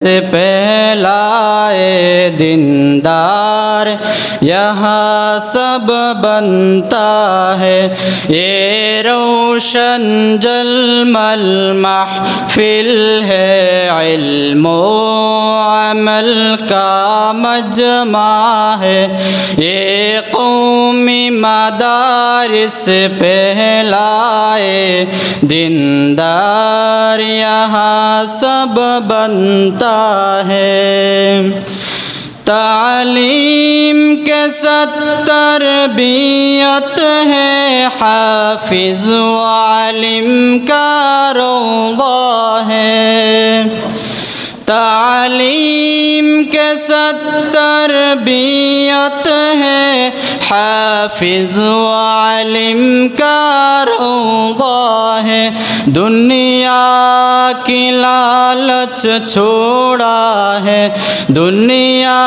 سے پہلائے دیندار یہاں سب بنتا ہے، یہ روشن جلمل محفل ہے، علم و عمل کا مجمع ہے، یہ قومی مدارس پہلائے دیندار یہاں سب بنتا ہے۔ تعلیم کے ساتھ تربیت ہے، حافظ و عالم کا روضہ ہے۔ تعلیم کے ساتھ تربیت ہے، حافظ و عالم کا روضہ ہے، دنیا کی لالچ چھوڑا ہے، دنیا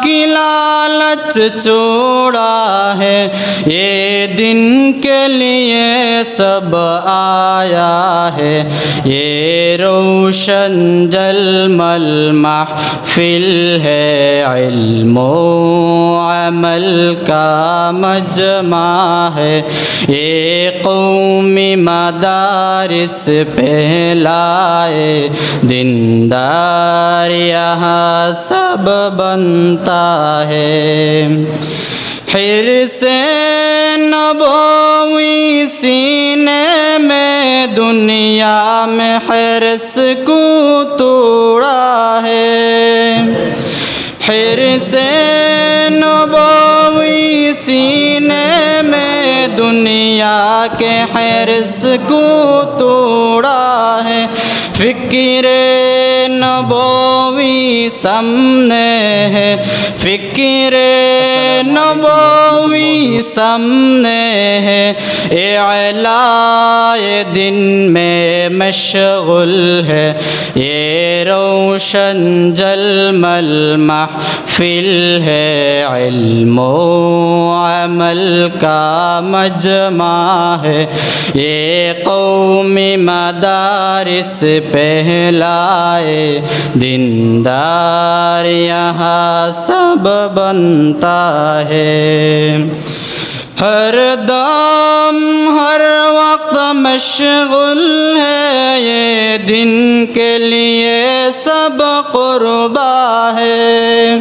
کی لالچ چھوڑا ہے، یہ دن کے لیے سب آیا ہے، یہ روشن جلمل محفل ہے، علم و عمل کا مجمع ہے، یہ قومی مدارس پہلائے دیندار یہاں سب بنتا ہے۔ حرص نبوی سینے میں دنیا میں حرص کو توڑا ہے، حرص نبوی سینے میں دنیا کے حرص کو توڑا ہے، فکر نبوی سامنے ہے، فکر نبوی سامنے ہے، اعلاء دن میں مشغول ہے، یہ روشن جلمل محفل ہے، علم و عمل کا مجمع ہے، یہ قومی مدارس پہلائے دیندار یہاں سب بنتا ہے۔ ہر دم ہر وقت مشغول ہے، یہ دن کے لیے سب قربا ہے،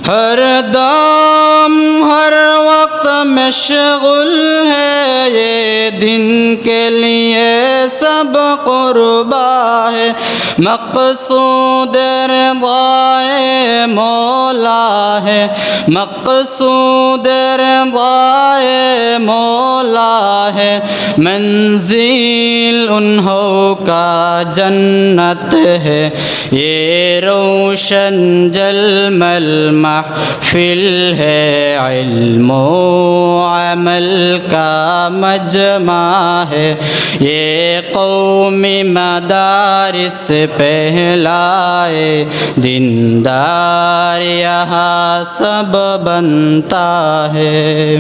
ہر دم ہر وقت مشغول ہے، یہ دن کے لیے سب قربا ہے، مقصود رضائے مولا ہے، مقصود رضائے مولا ہے، منزل انہوں کا جنت ہے، یہ روشن جلمل محفل ہے، علم و عمل کا مجمع ہے، یہ قومی مدارس پہلائے دیندار یہاں سب بنتا ہے۔